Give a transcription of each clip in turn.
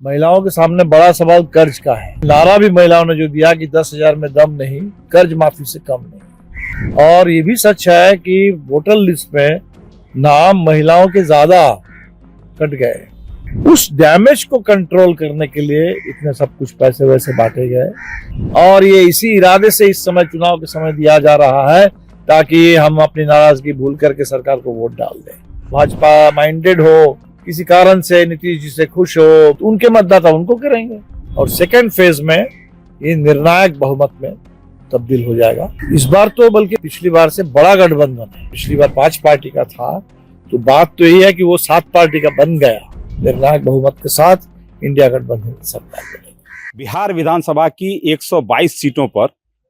महिलाओं के सामने बड़ा सवाल कर्ज का है। नारा भी महिलाओं ने जो दिया कि 10,000 में दम नहीं, कर्ज माफी से कम नहीं। और ये भी सच है कि वोटर लिस्ट में नाम महिलाओं के ज्यादा कट गए। उस डैमेज को कंट्रोल करने के लिए इतने सब कुछ पैसे वैसे बांटे गए और ये इसी इरादे से इस समय चुनाव के समय दिया जा रहा है ताकि हम अपनी नाराजगी भूल करके सरकार को वोट डाल दें। भाजपा माइंडेड हो, किसी कारण से नीतीश जी से खुश हो तो उनके मतदाता उनको करेंगे और सेकेंड फेज में ये निर्णायक बहुमत में तब्दील हो जाएगा। इस बार तो बल्कि पिछली बार से बड़ा गठबंधन है। पिछली बार 5 पार्टी का था, तो बात तो यही है कि वो 7 पार्टी का बन गया। निर्णायक बहुमत के साथ इंडिया गठबंधन की सरकार बनेगी। बिहार विधानसभा की 122 सीटों पर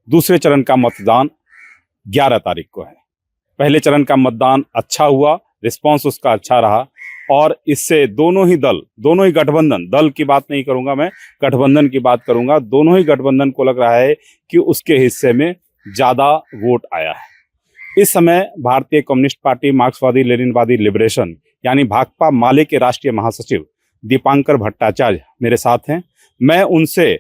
दूसरे चरण का मतदान 11 तारीख को है। पहले चरण का मतदान अच्छा हुआ, रिस्पांस उसका अच्छा रहा और इससे दोनों ही गठबंधन, दल की बात नहीं करूंगा मैं, गठबंधन की बात करूंगा, दोनों ही गठबंधन को लग रहा है कि उसके हिस्से में ज्यादा वोट आया है। इस समय भारतीय कम्युनिस्ट पार्टी मार्क्सवादी लेनिनवादी लिबरेशन यानी भाकपा माले के राष्ट्रीय महासचिव दीपांकर भट्टाचार्य मेरे साथ हैं। मैं उनसे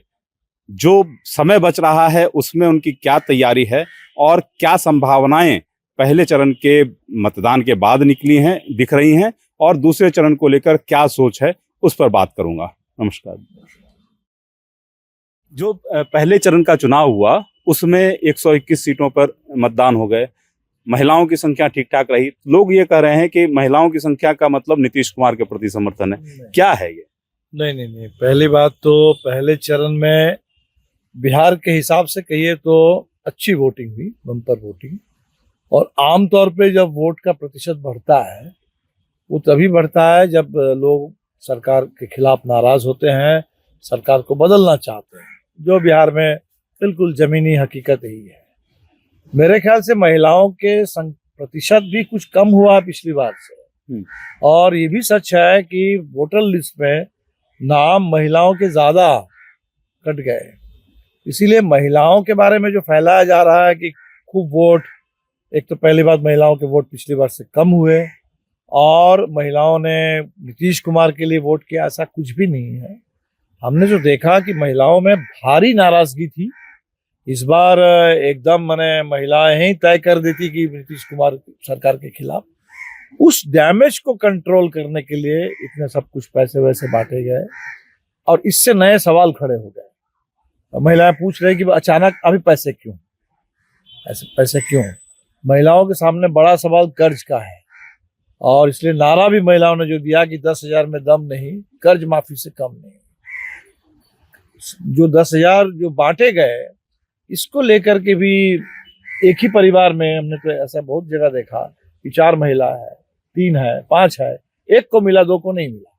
जो समय बच रहा है उसमें उनकी क्या तैयारी है और क्या संभावनाएं पहले चरण के मतदान के बाद दिख रही हैं और दूसरे चरण को लेकर क्या सोच है, उस पर बात करूंगा। नमस्कार। जो पहले चरण का चुनाव हुआ उसमें 121 सीटों पर मतदान हो गए। महिलाओं की संख्या ठीक ठाक रही। लोग ये कह रहे हैं कि महिलाओं की संख्या का मतलब नीतीश कुमार के प्रति समर्थन है। क्या है ये? नहीं, पहली बात तो पहले चरण में बिहार के हिसाब से कहिए तो अच्छी वोटिंग हुई, बम्पर वोटिंग। और आमतौर पे जब वोट का प्रतिशत बढ़ता है वो तभी बढ़ता है जब लोग सरकार के खिलाफ नाराज होते हैं, सरकार को बदलना चाहते हैं, जो बिहार में बिल्कुल जमीनी हकीकत ही है। मेरे ख्याल से महिलाओं के प्रतिशत भी कुछ कम हुआ है पिछली बार से। और ये भी सच है कि वोटर लिस्ट में नाम महिलाओं के ज्यादा कट गए। इसीलिए महिलाओं के बारे में जो फैलाया जा रहा है कि खूब वोट, एक तो पहली बात महिलाओं के वोट पिछली बार से कम हुए और महिलाओं ने नीतीश कुमार के लिए वोट किया, ऐसा कुछ भी नहीं है। हमने जो देखा कि महिलाओं में भारी नाराजगी थी। इस बार एकदम महिलाएं ही तय कर देती कि नीतीश कुमार सरकार के खिलाफ। उस डैमेज को कंट्रोल करने के लिए इतने सब कुछ पैसे वैसे बांटे गए और इससे नए सवाल खड़े हो गए। महिलाएं पूछ रही कि अचानक अभी पैसे क्यों, ऐसे पैसे क्यों? महिलाओं के सामने बड़ा सवाल कर्ज का है और इसलिए नारा भी महिलाओं ने जो दिया कि 10,000 में दम नहीं, कर्ज माफी से कम नहीं। जो 10,000 जो बांटे गए, इसको लेकर के भी एक ही परिवार में हमने तो ऐसा बहुत जगह देखा कि 4 महिला है, 3 है, 5 है, एक को मिला, 2 को नहीं मिला।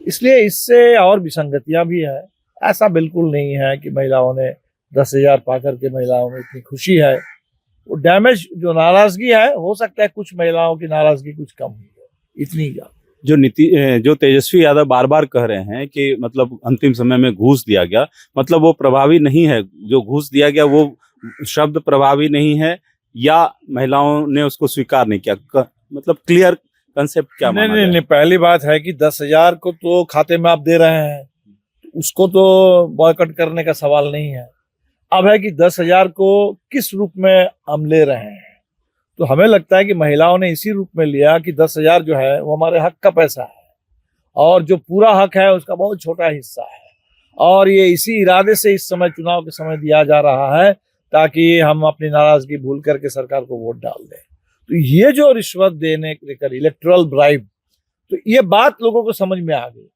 इसलिए इससे और विसंगतियां भी है। ऐसा बिल्कुल नहीं है कि महिलाओं ने 10,000 पा करके महिलाओं में इतनी खुशी है। वो डैमेज जो नाराजगी है, हो सकता है कुछ महिलाओं की नाराजगी कुछ कम हुई है, इतनी ज्यादा। जो तेजस्वी यादव बार बार कह रहे हैं कि मतलब अंतिम समय में घूस दिया गया, मतलब वो प्रभावी नहीं है। जो घूस दिया गया वो शब्द प्रभावी नहीं है या महिलाओं ने उसको स्वीकार नहीं किया, मतलब क्लियर कंसेप्ट क्या? नहीं, पहली बात है कि 10,000 को तो खाते में आप दे रहे हैं, उसको तो बॉयकॉट करने का सवाल नहीं है। अब है कि 10,000 को किस रूप में हम ले रहे हैं। तो हमें लगता है कि महिलाओं ने इसी रूप में लिया कि 10,000 जो है वो हमारे हक का पैसा है और जो पूरा हक है उसका बहुत छोटा हिस्सा है और ये इसी इरादे से इस समय चुनाव के समय दिया जा रहा है ताकि हम अपनी नाराजगी भूल करके सरकार को वोट डाल दें। तो ये जो रिश्वत देने के लेकर इलेक्टोरल ब्राइब, तो ये बात लोगों को समझ में आ गई।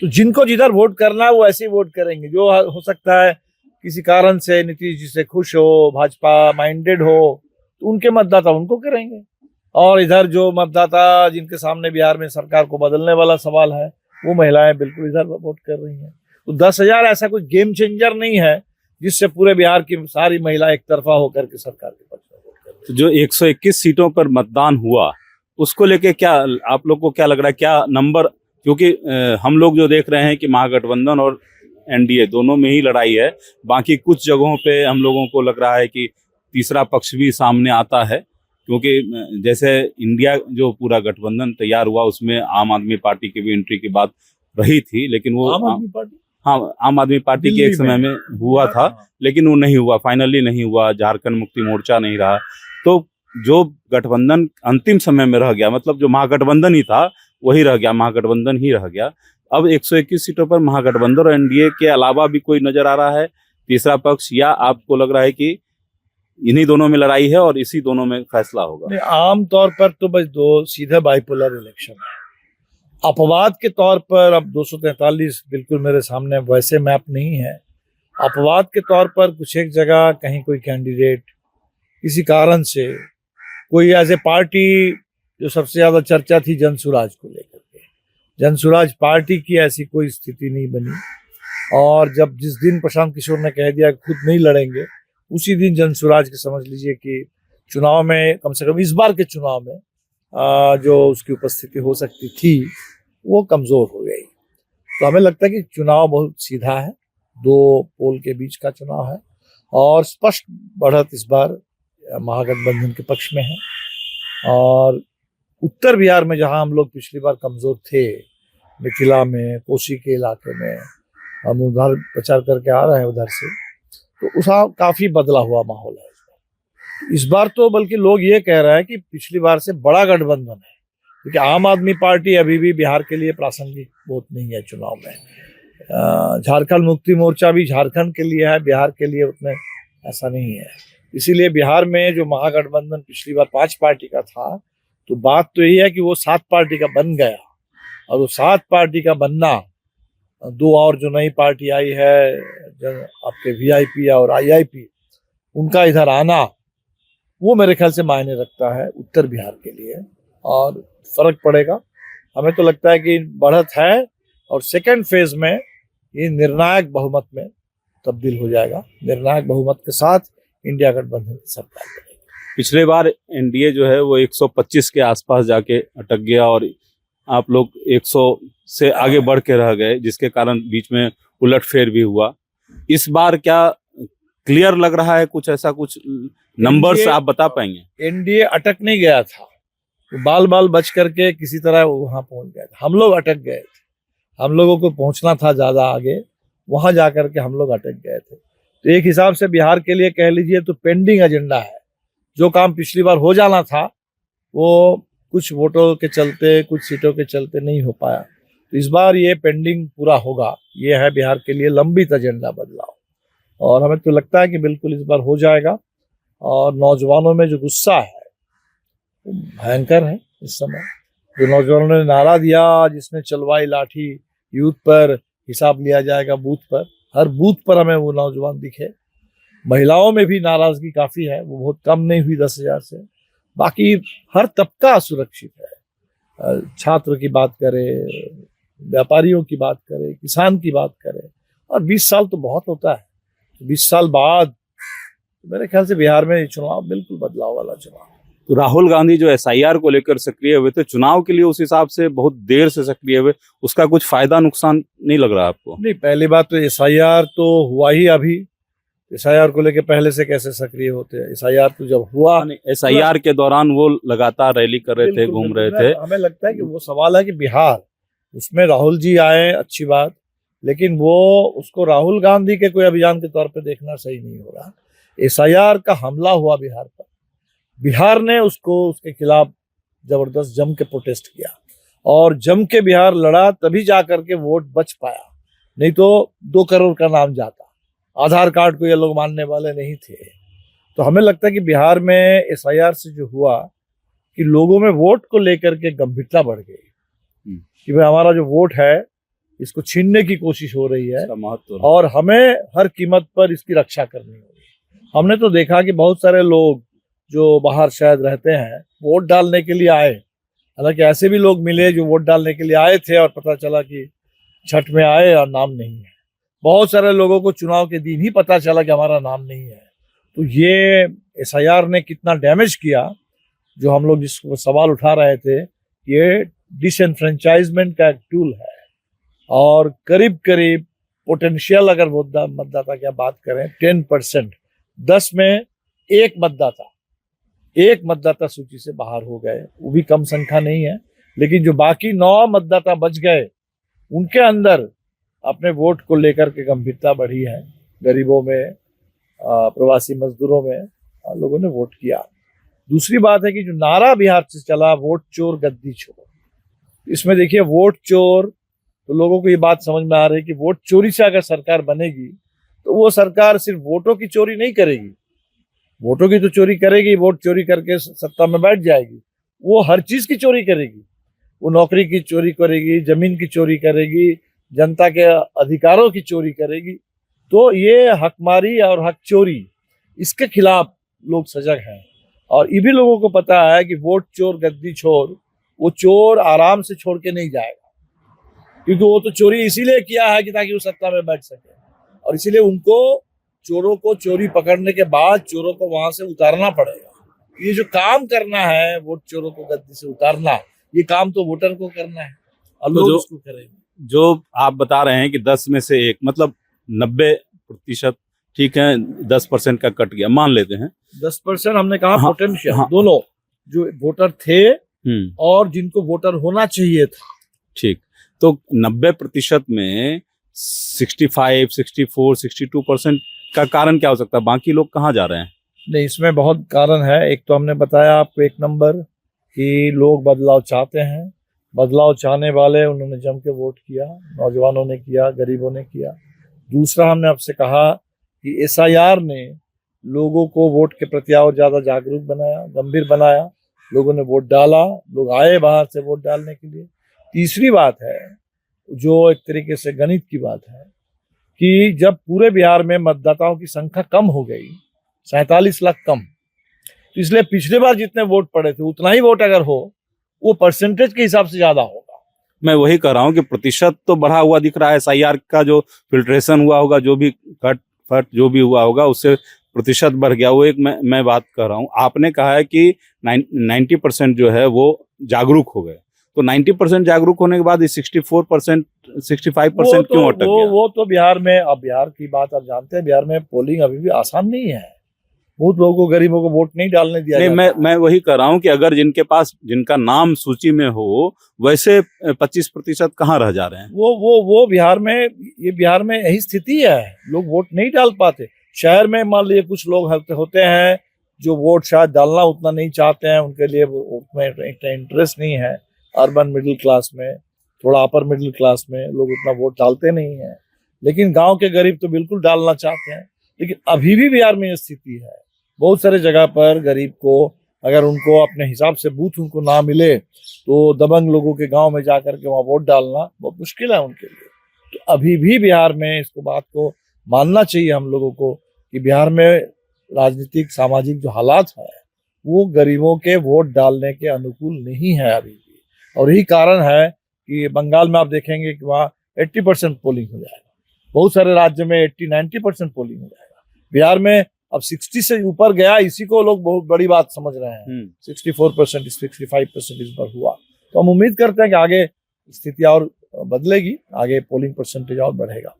तो जिनको जिधर वोट करना है वो ऐसे ही वोट करेंगे। जो हो सकता है किसी कारण से नीतीश जी से खुश हो, भाजपा माइंडेड हो, तो उनके मतदाता उनको करेंगे और इधर जो मतदाता जिनके सामने बिहार में सरकार को बदलने वाला सवाल है, वो महिलाएं बिल्कुल इधर वोट कर रही हैं। तो 10,000 ऐसा कोई गेम चेंजर नहीं है जिससे पूरे बिहार की सारी महिला एक तरफा होकर के सरकार के पक्ष में वोट कर। तो जो 121 सीटों पर मतदान हुआ उसको लेके क्या आप लोग को क्या लग रहा है, क्या नंबर? क्योंकि हम लोग जो देख रहे हैं कि महागठबंधन और एनडीए दोनों में ही लड़ाई है। बाकी कुछ जगहों पे हम लोगों को लग रहा है कि तीसरा पक्ष भी सामने आता है, क्योंकि जैसे इंडिया जो पूरा गठबंधन तैयार हुआ उसमें आम आदमी पार्टी की भी एंट्री के बाद रही थी, लेकिन वो आम आदमी पार्टी हाँ, आम आदमी पार्टी के एक दिल्ली समय में हुआ था, हाँ। लेकिन वो नहीं हुआ, फाइनली नहीं हुआ। झारखंड मुक्ति मोर्चा नहीं रहा, तो जो गठबंधन अंतिम समय में रह गया, मतलब जो महागठबंधन ही था वही रह गया, महागठबंधन ही रह गया। अब 121 सीटों पर महागठबंधन और एनडीए के अलावा भी कोई नजर आ रहा है तीसरा पक्ष, या आपको लग रहा है कि इन्हीं दोनों में लड़ाई है और इसी दोनों में फैसला होगा? नहीं, आम तौर पर तो बस दो सीधे बाइपोलर इलेक्शन है। अपवाद के तौर पर अब 243 बिल्कुल मेरे सामने वैसे मैप नहीं है। अपवाद के तौर पर कुछ एक जगह कहीं कोई कैंडिडेट किसी कारण से कोई एज ए पार्टी, जो सबसे ज्यादा चर्चा थी जनसुराज को लेकर के, जनसुराज पार्टी की ऐसी कोई स्थिति नहीं बनी। और जब जिस दिन प्रशांत किशोर ने कह दिया खुद नहीं लड़ेंगे, उसी दिन जनसुराज के समझ लीजिए कि चुनाव में, कम से कम इस बार के चुनाव में जो उसकी उपस्थिति हो सकती थी वो कमजोर हो गई। तो हमें लगता है कि चुनाव बहुत सीधा है, दो पोल के बीच का चुनाव है और स्पष्ट बढ़त इस बार महागठबंधन के पक्ष में है। और उत्तर बिहार में जहां हम लोग पिछली बार कमजोर थे, मिथिला में, कोसी के इलाके में, हम उधर प्रचार करके आ रहे हैं उधर से, तो उसका काफी बदला हुआ माहौल है इस बार। तो बल्कि लोग ये कह रहे हैं कि पिछली बार से बड़ा गठबंधन है, क्योंकि आम आदमी पार्टी अभी भी बिहार के लिए प्रासंगिक बहुत नहीं है चुनाव में। झारखंड मुक्ति मोर्चा भी झारखंड के लिए है, बिहार के लिए उतने ऐसा नहीं है। इसीलिए बिहार में जो महागठबंधन पिछली बार 5 पार्टी का था, तो बात तो यही है कि वो 7 पार्टी का बन गया, और वो 7 पार्टी का बनना, 2 और जो नई पार्टी आई है, आपके वीआईपी और आईआईपी, उनका इधर आना, वो मेरे ख्याल से मायने रखता है उत्तर बिहार के लिए और फर्क पड़ेगा। हमें तो लगता है कि बढ़त है और सेकेंड फेज में ये निर्णायक बहुमत में तब्दील हो जाएगा। निर्णायक बहुमत के साथ इंडिया गठबंधन की सरकार बनेगी। पिछले बार एनडीए जो है वो 125 के आसपास जाके अटक गया और आप लोग 100 से आगे बढ़ के रह गए, जिसके कारण बीच में उलटफेर भी हुआ। इस बार क्या क्लियर लग रहा है कुछ ऐसा, कुछ नंबर्स आप बता पाएंगे? एनडीए अटक नहीं गया था, तो बाल बाल बच करके किसी तरह वहां पहुंच गया था। हम लोग अटक गए थे, हम लोगों को पहुंचना था ज्यादा आगे, वहां जाकर के हम लोग अटक गए थे। तो एक हिसाब से बिहार के लिए कह लीजिए तो पेंडिंग एजेंडा है। जो काम पिछली बार हो जाना था वो कुछ वोटों के चलते, कुछ सीटों के चलते नहीं हो पाया, तो इस बार ये पेंडिंग पूरा होगा। ये है बिहार के लिए लंबित एजेंडा बदलाव, और हमें तो लगता है कि बिल्कुल इस बार हो जाएगा। और नौजवानों में जो गुस्सा है वो भयंकर है इस समय। जो नौजवानों ने नारा दिया, जिसने चलवाई लाठी यूथ पर, हिसाब लिया जाएगा बूथ पर, हर बूथ पर हमें वो नौजवान दिखे। महिलाओं में भी नाराजगी काफी है, वो बहुत कम नहीं हुई 10,000 से। बाकी हर तबका असुरक्षित है। छात्र की बात करें, व्यापारियों की बात करें, किसान की बात करें, और 20 साल तो बहुत होता है। 20 साल बाद मेरे ख्याल से बिहार में चुनाव बिल्कुल बदलाव वाला चुनाव। तो राहुल गांधी जो एसआईआर को लेकर सक्रिय हुए थे, चुनाव के लिए उस हिसाब से बहुत देर से सक्रिय हुए, उसका कुछ फायदा नुकसान नहीं लग रहा आपको? नहीं, पहली बात तो एसआईआर तो हुआ ही अभी। एसआईआर को लेकर पहले से कैसे सक्रिय होते हैं? एसआईआर तो जब हुआ, एसआईआर के दौरान वो लगातार रैली कर रहे थे, घूम रहे थे। हमें लगता है कि वो सवाल है कि बिहार, उसमें राहुल जी आए, अच्छी बात, लेकिन वो उसको राहुल गांधी के कोई अभियान के तौर पे देखना सही नहीं होगा। एसआईआर का हमला हुआ बिहार पर, बिहार ने उसके खिलाफ जबरदस्त जम के प्रोटेस्ट किया, और जम के बिहार लड़ा, तभी जाकर के वोट बच पाया, नहीं तो 2 करोड़ का नाम जाता। आधार कार्ड को ये लोग मानने वाले नहीं थे। तो हमें लगता है कि बिहार में एसआईआर से जो हुआ कि लोगों में वोट को लेकर के गंभीरता बढ़ गई कि भाई हमारा जो वोट है इसको छीनने की कोशिश हो रही है, और हमें हर कीमत पर इसकी रक्षा करनी होगी। हमने तो देखा कि बहुत सारे लोग जो बाहर शायद रहते हैं, वोट डालने के लिए आए। हालांकि ऐसे भी लोग मिले जो वोट डालने के लिए आए थे और पता चला कि छठ में आए और नाम नहीं है। बहुत सारे लोगों को चुनाव के दिन ही पता चला कि हमारा नाम नहीं है। तो ये एसआईआर ने कितना डैमेज किया, जो हम लोग जिसको सवाल उठा रहे थे, ये डिसएनफ्रेंचाइजमेंट का एक टूल है। और करीब करीब पोटेंशियल अगर मतदाता की बात करें 10%, 10 में एक मतदाता सूची से बाहर हो गए। वो भी कम संख्या नहीं है, लेकिन जो बाकी 9 मतदाता बच गए उनके अंदर अपने वोट को लेकर के गंभीरता बढ़ी है। गरीबों में, प्रवासी मजदूरों में लोगों ने वोट किया। दूसरी बात है कि जो नारा बिहार से चला, वोट चोर गद्दी छोड़, इसमें देखिए वोट चोर, तो लोगों को ये बात समझ में आ रही है कि वोट चोरी से अगर सरकार बनेगी तो वो सरकार सिर्फ वोटों की चोरी नहीं करेगी, वोटों की तो चोरी करेगी, वोट चोरी करके सत्ता में बैठ जाएगी, वो हर चीज की चोरी करेगी। वो नौकरी की चोरी करेगी, जमीन की चोरी करेगी, जनता के अधिकारों की चोरी करेगी। तो ये हकमारी और हक चोरी, इसके खिलाफ लोग सजग हैं। और ये भी लोगों को पता है कि वोट चोर गद्दी छोड़, वो चोर आराम से छोड़ के नहीं जाएगा, क्योंकि वो तो चोरी इसीलिए किया है कि ताकि वो सत्ता में बैठ सके, और इसीलिए उनको चोरों को चोरी पकड़ने के बाद चोरों को वहां से उतारना पड़ेगा। ये जो काम करना है वोट चोरों को गद्दी से उतारना, ये काम तो वोटर को करना है और तो लोग इसको करेंगे। जो आप बता रहे हैं कि 10 में से 1 मतलब 90%, ठीक है, 10% का कट गया, मान लेते हैं 10% हमने कहा हाँ, पोटेंशियल, हाँ, दोनों जो वोटर थे और जिनको वोटर होना चाहिए था। ठीक, तो 90% में 65, 64, 62% का कारण क्या हो सकता है? बाकी लोग कहाँ जा रहे हैं? नहीं, इसमें बहुत कारण है। एक तो हमने बताया आपको 1 नंबर कि लोग बदलाव चाहते हैं, बदलाव चाहने वाले उन्होंने जम के वोट किया, नौजवानों ने किया, गरीबों ने किया। दूसरा हमने आपसे कहा कि SIR ने लोगों को वोट के प्रति और ज्यादा जागरूक बनाया, गंभीर बनाया, लोगों ने वोट डाला, लोग आए बाहर से वोट डालने के लिए। तीसरी बात है जो एक तरीके से गणित की बात है कि जब पूरे बिहार में मतदाताओं की संख्या कम हो गई, 47 लाख कम, तो इसलिए पिछले बार जितने वोट पड़े थे उतना ही वोट अगर हो, वो परसेंटेज के हिसाब से ज्यादा होगा। मैं वही कह रहा हूँ कि प्रतिशत तो बढ़ा हुआ दिख रहा है। SIR का जो फिल्ट्रेशन हुआ होगा, जो भी कट फट जो भी हुआ होगा, उससे प्रतिशत बढ़ गया। वो एक मैं बात कर रहा हूँ। आपने कहा है कि 90% जो है वो जागरूक हो गए, तो 90% जागरूक होने के बाद 64%, 65% क्यों अटक गया? वो तो बिहार में, अब बिहार की बात आप जानते हैं, बिहार में पोलिंग अभी भी आसान नहीं है। बहुत लोगों को, गरीबों को वोट नहीं डालने दिया नहीं, जाता। मैं वही कह रहा हूँ कि अगर जिनके पास, जिनका नाम सूची में हो, वैसे 25% कहाँ रह जा रहे हैं? वो बिहार में, ये बिहार में यही स्थिति है, लोग वोट नहीं डाल पाते। शहर में मान लीजिए कुछ लोग होते हैं जो वोट शायद डालना उतना नहीं चाहते हैं, उनके लिए उसमें इंटरेस्ट नहीं है। अर्बन मिडिल क्लास में, थोड़ा अपर मिडिल क्लास में लोग उतना वोट डालते नहीं है, लेकिन गांव के गरीब तो बिल्कुल डालना चाहते हैं। लेकिन अभी भी बिहार में ये स्थिति है, बहुत सारे जगह पर गरीब को अगर उनको अपने हिसाब से बूथ उनको ना मिले तो दबंग लोगों के गांव में जाकर के वहां वोट डालना बहुत मुश्किल है उनके लिए। तो अभी भी बिहार में इसको, बात को मानना चाहिए हम लोगों को कि बिहार में राजनीतिक सामाजिक जो हालात है वो गरीबों के वोट डालने के अनुकूल नहीं है अभी भी। और यही कारण है कि बंगाल में आप देखेंगे कि वहाँ 80% पोलिंग हो जाएगा, बहुत सारे राज्य में 80-90% पोलिंग हो जाएगा। बिहार में अब 60 से ऊपर गया, इसी को लोग बहुत बड़ी बात समझ रहे हैं। 64%, 65% इस बार हुआ, तो हम उम्मीद करते हैं कि आगे स्थिति और बदलेगी, आगे पोलिंग परसेंटेज और बढ़ेगा।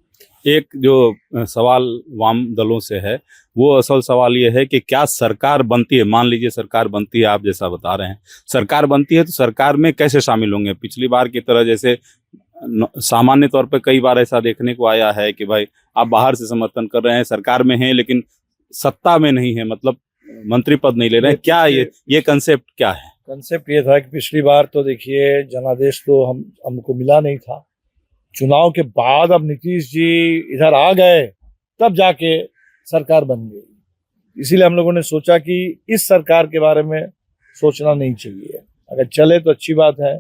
एक जो सवाल वाम दलों से है, वो असल सवाल ये है कि क्या सरकार बनती है, मान लीजिए सरकार बनती है, आप जैसा बता रहे हैं, सरकार बनती है तो सरकार में कैसे शामिल होंगे? पिछली बार की तरह जैसे सामान्य तौर पर कई बार ऐसा देखने को आया है कि भाई आप बाहर से समर्थन कर रहे हैं, सरकार में हैं लेकिन सत्ता में नहीं है, मतलब मंत्री पद नहीं ले रहे हैं। क्या ये कंसेप्ट क्या है? कंसेप्ट ये था कि पिछली बार तो देखिए जनादेश तो हमको मिला नहीं था, चुनाव के बाद अब नीतीश जी इधर आ गए तब जाके सरकार बन गई। इसीलिए हम लोगों ने सोचा कि इस सरकार के बारे में सोचना नहीं चाहिए, अगर चले तो अच्छी बात है,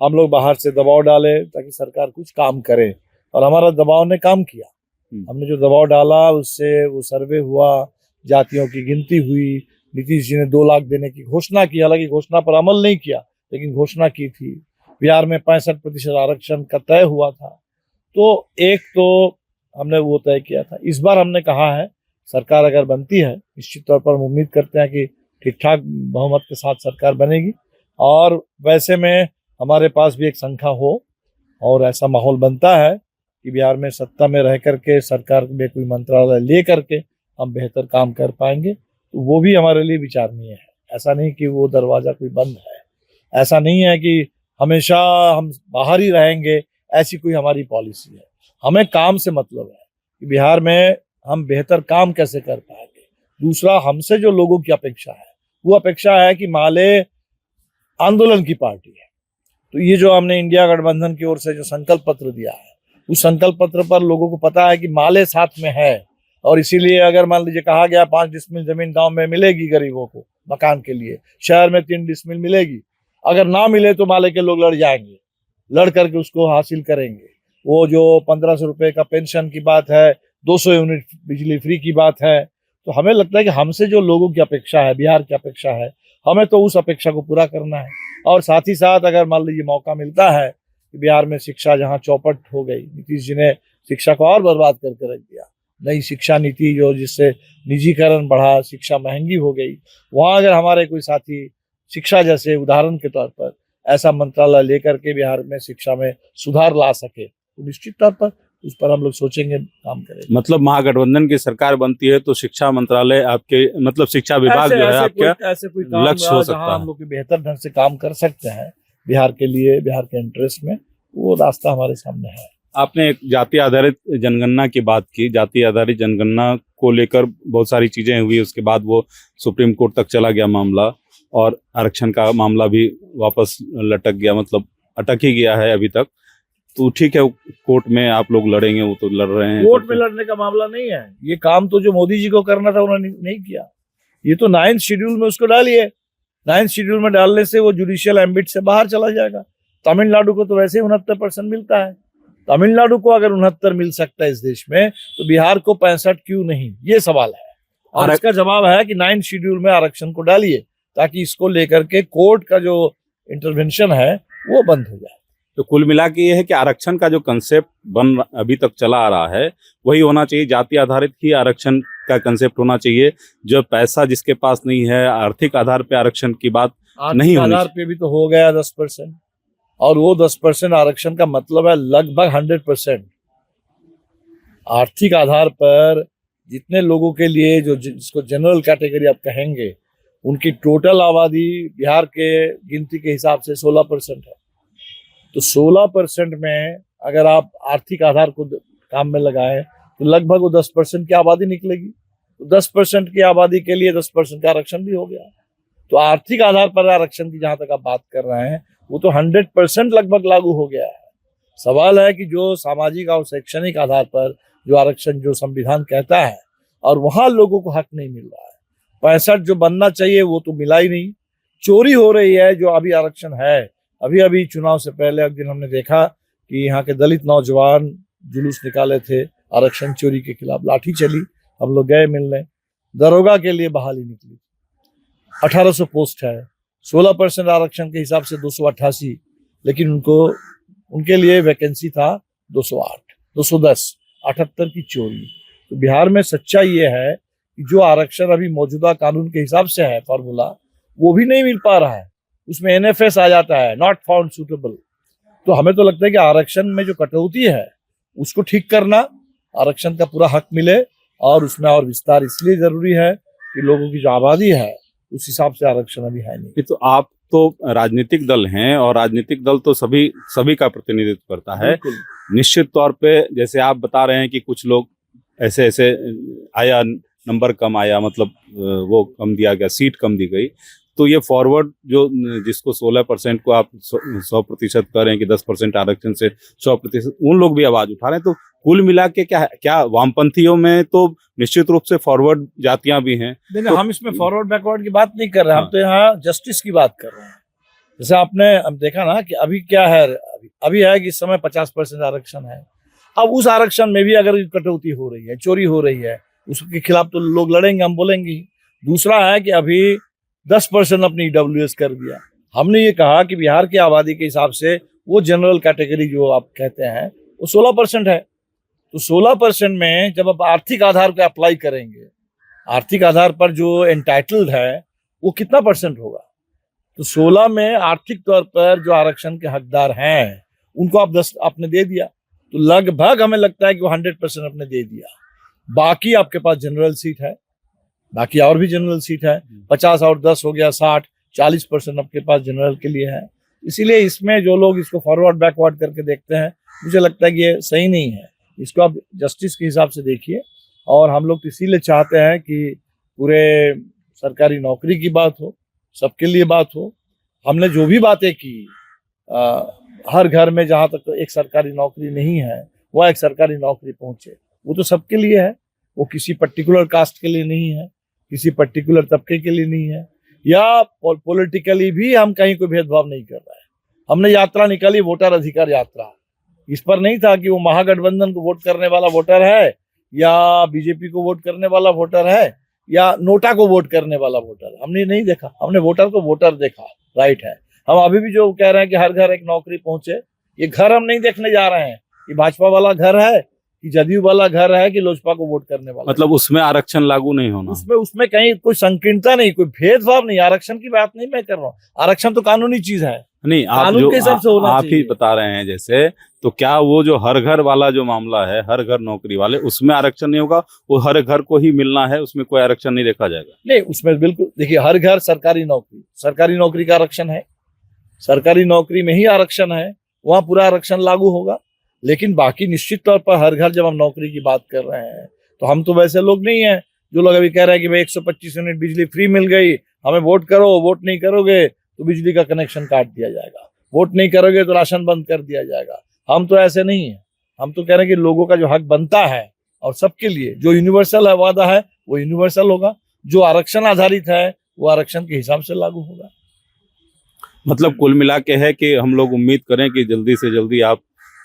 हम लोग बाहर से दबाव डाले ताकि सरकार कुछ काम करे, और हमारा दबाव ने काम किया। हमने जो दबाव डाला उससे वो सर्वे हुआ, जातियों की गिनती हुई, नीतीश जी ने 2 लाख देने की घोषणा की, हालांकि घोषणा पर अमल नहीं किया लेकिन घोषणा की थी। बिहार में 65% आरक्षण का तय हुआ था, तो एक तो हमने वो तय किया था। इस बार हमने कहा है सरकार अगर बनती है, निश्चित तौर पर हम उम्मीद करते हैं कि ठीक ठाक बहुमत के साथ सरकार बनेगी, और वैसे में हमारे पास भी एक संख्या हो और ऐसा माहौल बनता है कि बिहार में सत्ता में रह करके सरकार में कोई मंत्रालय ले करके हम बेहतर काम कर पाएंगे, तो वो भी हमारे लिए विचारणीय है। ऐसा नहीं कि वो दरवाजा कोई बंद है, ऐसा नहीं है कि हमेशा हम बाहर ही रहेंगे, ऐसी कोई हमारी पॉलिसी है। हमें काम से मतलब है कि बिहार में हम बेहतर काम कैसे कर पाएंगे। दूसरा, हमसे जो लोगों की अपेक्षा है वो अपेक्षा है कि माले आंदोलन की पार्टी है, तो ये जो हमने इंडिया गठबंधन की ओर से जो संकल्प पत्र दिया है, उस संकल्प पत्र पर लोगों को पता है कि माले साथ में है, और इसीलिए अगर मान लीजिए कहा गया 5 डिसमिल जमीन गांव में मिलेगी गरीबों को मकान के लिए, शहर में 3 डिसमिल मिलेगी, अगर ना मिले तो माले के लोग लड़ जाएंगे, लड़ करके उसको हासिल करेंगे। वो जो 1500 रुपए का पेंशन की बात है, 200 यूनिट बिजली फ्री की बात है, तो हमें लगता है कि हमसे जो लोगों की अपेक्षा है, बिहार की अपेक्षा है, हमें तो उस अपेक्षा को पूरा करना है। और साथ ही साथ अगर मान लीजिए मौका मिलता है कि बिहार में शिक्षा जहाँ चौपट हो गई, नीतीश जी ने शिक्षा को और बर्बाद करके रख दिया, नई शिक्षा नीति जो जिससे निजीकरण बढ़ा, शिक्षा महंगी हो गई, वहाँ अगर हमारे कोई साथी शिक्षा जैसे उदाहरण के तौर पर ऐसा मंत्रालय लेकर के बिहार में शिक्षा में सुधार ला सके तो निश्चित तौर पर उस पर हम लोग सोचेंगे, काम करेंगे। मतलब महागठबंधन की सरकार बनती है तो शिक्षा मंत्रालय आपके मतलब शिक्षा विभाग जो है आपका ऐसे कोई काम लक्ष्य हो सकता जहाँ हम है। लोग की बेहतर ढंग से काम कर सकते हैं बिहार के लिए, बिहार के इंटरेस्ट में, वो रास्ता हमारे सामने है। आपने एक जाति आधारित जनगणना की बात की। जाति आधारित जनगणना को लेकर बहुत सारी चीजें हुई, उसके बाद वो सुप्रीम कोर्ट तक चला गया मामला, और आरक्षण का मामला भी वापस लटक गया, मतलब अटक ही गया है अभी तक। तो ठीक है, कोर्ट में आप लोग लड़ेंगे, वो तो लड़ रहे हैं। कोर्ट में लड़ने का मामला नहीं है, ये काम तो जो मोदी जी को करना था उन्होंने नहीं किया। ये तो 9th शेड्यूल में उसको डालिए, 9th शेड्यूल में डालने से वो जुडिशियल एम्बिट से बाहर चला जाएगा। तमिलनाडु को तो वैसे ही 69% मिलता है, तमिलनाडु को अगर 69 मिल सकता है इस देश में, तो बिहार को 65 क्यों नहीं, ये सवाल है। और इसका जवाब है कि 9th शेड्यूल में आरक्षण को डालिए, ताकि इसको लेकर के कोर्ट का जो इंटरवेंशन है वो बंद हो जाए। तो कुल मिला के ये है कि आरक्षण का जो कंसेप्ट अभी तक चला आ रहा है वही होना चाहिए, जाति आधारित ही आरक्षण का कंसेप्ट होना चाहिए। जो पैसा जिसके पास नहीं है, आर्थिक आधार पे आरक्षण की बात नहीं होनी आधार पे भी तो हो गया 10%, और वो 10% आरक्षण का मतलब है लगभग 100%। आर्थिक आधार पर जितने लोगों के लिए जो जिसको जनरल कैटेगरी आप कहेंगे, उनकी टोटल आबादी बिहार के गिनती के हिसाब से 16% है। तो 16% में अगर आप आर्थिक आधार को काम में लगाएं तो लगभग वो 10% की आबादी निकलेगी। तो 10% की आबादी के लिए 10% का आरक्षण भी हो गया। तो आर्थिक आधार पर आरक्षण की जहां तक आप बात कर रहे हैं, वो तो 100% लगभग लागू हो गया है। सवाल है कि जो सामाजिक और शैक्षणिक आधार पर जो आरक्षण जो संविधान कहता है, और वहां लोगों को हक नहीं मिल रहा है। 65 जो बनना चाहिए वो तो मिला ही नहीं, चोरी हो रही है। जो अभी आरक्षण है, अभी चुनाव से पहले एक दिन हमने देखा कि यहाँ के दलित नौजवान जुलूस निकाले थे आरक्षण चोरी के खिलाफ, लाठी चली, हम लोग गए मिलने। दरोगा के लिए बहाली निकली, 1800 पोस्ट है, 16% आरक्षण के हिसाब से 288, लेकिन उनके लिए वैकेंसी था 208, 210, 78 की चोरी। तो बिहार में सच्चाई ये है कि जो आरक्षण अभी मौजूदा कानून के हिसाब से है फॉर्मूला, वो भी नहीं मिल पा रहा है। उसमें NFS आ जाता है, नॉट फाउंड सूटेबल। तो हमें तो लगता है कि आरक्षण में जो कटौती है उसको ठीक करना, आरक्षण का पूरा हक मिले, और उसमें और विस्तार इसलिए जरूरी है कि लोगों की जो आबादी है उस हिसाब से आरक्षण अभी है नहीं। तो आप तो राजनीतिक दल हैं, और राजनीतिक दल तो सभी का प्रतिनिधित्व करता है। निश्चित तौर पे जैसे आप बता रहे हैं कि कुछ लोग ऐसे आया, नंबर कम आया, मतलब वो कम दिया गया, सीट कम दी गई, तो ये फॉरवर्ड जो जिसको 16% को आप 100% कर रहे हैं कि 10% आरक्षण से 100%, उन लोग भी आवाज उठा रहे हैं। तो कुल मिला के क्या वामपंथियों में तो निश्चित रूप से फॉरवर्ड जातियां भी हैं। तो हम इसमें फॉरवर्ड बैकवर्ड की बात नहीं कर रहे हैं, हम तो यहाँ जस्टिस की बात कर रहे हैं। जैसे आपने अब देखा ना कि अभी क्या है, अभी है कि इस समय 50% आरक्षण है। अब उस आरक्षण में भी अगर कटौती हो रही है, चोरी हो रही है, उसके खिलाफ तो लोग लड़ेंगे, हम बोलेंगे। दूसरा है कि अभी 10% अपनी EWS कर दिया। हमने ये कहा कि बिहार की आबादी के हिसाब से वो जनरल कैटेगरी जो आप कहते हैं वो 16% है। तो 16% में जब आप आर्थिक आधार को अप्लाई करेंगे, आर्थिक आधार पर जो एंटाइटल्ड है वो कितना % होगा? तो 16 में आर्थिक तौर पर जो आरक्षण के हकदार हैं उनको आप 10 आपने दे दिया, तो लगभग हमें लगता है कि वो 100% आपने दे दिया। बाकी आपके पास जनरल सीट है, बाकी और भी जनरल सीट है, 50 और 10 हो गया 60, 40% आपके पास जनरल के लिए है। इसीलिए इसमें जो लोग इसको फॉरवर्ड बैकवर्ड करके देखते हैं मुझे लगता है कि ये सही नहीं है। इसको आप जस्टिस के हिसाब से देखिए। और हम लोग इसीलिए चाहते हैं कि पूरे सरकारी नौकरी की बात हो, सबके लिए बात हो। हमने जो भी बातें की, हर घर में जहाँ तक एक सरकारी नौकरी नहीं है वह एक सरकारी नौकरी पहुंचे, वो तो सबके लिए है। वो किसी पर्टिकुलर कास्ट के लिए नहीं है, किसी पर्टिकुलर तबके के लिए नहीं है, या पॉलिटिकली भी हम कहीं कोई भेदभाव नहीं कर रहे हैं। हमने यात्रा निकाली, वोटर अधिकार यात्रा। इस पर नहीं था कि वो महागठबंधन को वोट करने वाला वोटर है या बीजेपी को वोट करने वाला वोटर है या नोटा को वोट करने वाला वोटर। हमने नहीं देखा, हमने वोटर को वोटर देखा। राइट है। हम अभी भी जो कह रहे हैं कि हर घर एक नौकरी पहुंचे, ये घर हम नहीं देखने जा रहे हैं कि भाजपा वाला घर है कि जदयू वाला घर है कि लोजपा को वोट करने वाला। मतलब उसमें आरक्षण लागू नहीं होना, उसमें कहीं कोई संकीर्णता नहीं, कोई भेदभाव नहीं। आरक्षण की बात नहीं मैं कर रहा हूँ, आरक्षण तो कानूनी चीज है। नहीं, आप कानून जो के हिसाब से होना आप ही चाहिए। बता रहे हैं जैसे, तो क्या वो जो हर घर वाला जो मामला है, हर घर नौकरी वाले, उसमें आरक्षण नहीं होगा? वो हर घर को ही मिलना है, उसमें कोई आरक्षण नहीं देखा जाएगा? नहीं, उसमें बिल्कुल देखिए, हर घर सरकारी नौकरी का आरक्षण है, सरकारी नौकरी में ही आरक्षण है, वहां पूरा आरक्षण लागू होगा। लेकिन बाकी निश्चित तौर पर हर घर, जब हम नौकरी की बात कर रहे हैं तो हम तो वैसे लोग नहीं है जो लोग अभी कह रहे हैं कि भाई 125 यूनिट बिजली फ्री मिल गई, हमें वोट करो, वोट नहीं करोगे तो बिजली का कनेक्शन काट दिया जाएगा, वोट नहीं करोगे तो राशन बंद कर दिया जाएगा। हम तो ऐसे नहीं है। हम तो कह रहे हैं कि लोगों का जो हक बनता है और सबके लिए जो यूनिवर्सल है, वादा है, वो यूनिवर्सल होगा। जो आरक्षण आधारित है वो आरक्षण के हिसाब से लागू होगा। मतलब कुल मिला के है कि हम लोग उम्मीद करें कि जल्दी से जल्दी आप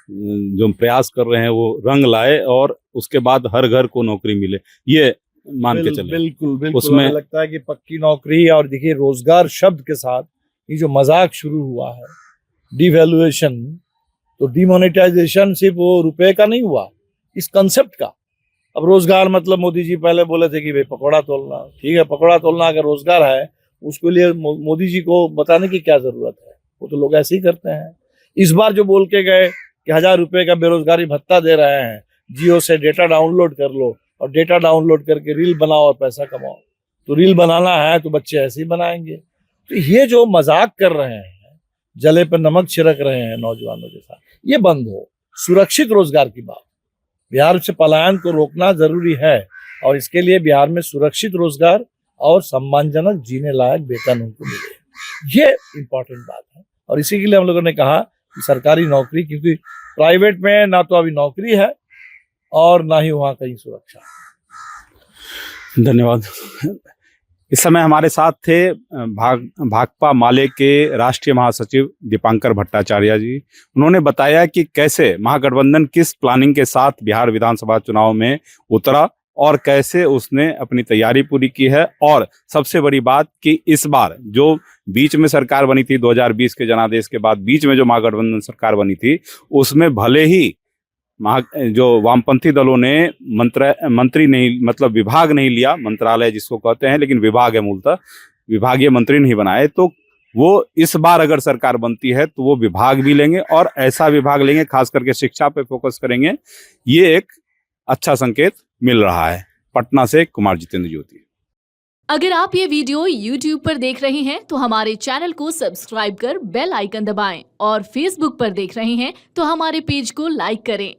जो प्रयास कर रहे हैं वो रंग लाए और उसके बाद हर घर को नौकरी मिले, ये मान के चले। बिल्कुल बिल्कुल। उसमें हमें लगता है कि पक्की नौकरी, और देखिए रोजगार शब्द के साथ ये जो मजाक शुरू हुआ है, डिवैल्यूएशन, तो डिमोनेटाइजेशन सिर्फ वो रुपए का नहीं हुआ, इस कंसेप्ट का। अब रोजगार मतलब मोदी जी पहले बोले थे कि भाई पकौड़ा तोलना, ठीक है, पकौड़ा तोलना अगर रोजगार है, उसके लिए मोदी जी को बताने की क्या जरूरत है, वो तो लोग ऐसे ही करते हैं। इस बार जो बोल के गए कि 1000 रुपए का बेरोजगारी भत्ता दे रहे हैं, जियो से डेटा डाउनलोड कर लो और डेटा डाउनलोड करके रील बनाओ और पैसा कमाओ, तो रील बनाना है तो बच्चे ऐसे ही बनाएंगे। तो ये जो मजाक कर रहे हैं, जले पर नमक छिड़क रहे हैं नौजवानों के साथ, ये बंद हो। सुरक्षित रोजगार की बात, बिहार से पलायन को रोकना जरूरी है और इसके लिए बिहार में सुरक्षित रोजगार और सम्मानजनक जीने लायक वेतन उनको मिले, ये इंपॉर्टेंट बात है। और इसी के लिए हम लोगों ने कहा कि सरकारी नौकरी, क्योंकि प्राइवेट में ना तो अभी नौकरी है और ना ही वहां कहीं सुरक्षा। धन्यवाद। इस समय हमारे साथ थे भाकपा माले के राष्ट्रीय महासचिव दीपांकर भट्टाचार्य जी। उन्होंने बताया कि कैसे महागठबंधन किस प्लानिंग के साथ बिहार विधानसभा चुनाव में उतरा और कैसे उसने अपनी तैयारी पूरी की है। और सबसे बड़ी बात कि इस बार जो बीच में सरकार बनी थी 2020 के जनादेश के बाद, बीच में जो महागठबंधन सरकार बनी थी, उसमें भले ही जो वामपंथी दलों ने मंत्री नहीं, मतलब विभाग नहीं लिया, मंत्रालय जिसको कहते हैं, लेकिन विभाग है मूलतः, विभागीय मंत्री नहीं बनाए, तो वो इस बार अगर सरकार बनती है तो वो विभाग भी लेंगे और ऐसा विभाग लेंगे, खास करके शिक्षा पे फोकस करेंगे। ये एक अच्छा संकेत मिल रहा है। पटना से कुमार जितेंद्र ज्योति। अगर आप ये वीडियो YouTube पर देख रहे हैं तो हमारे चैनल को सब्सक्राइब कर बेल आइकन दबाएं और Facebook पर देख रहे हैं तो हमारे पेज को लाइक करें।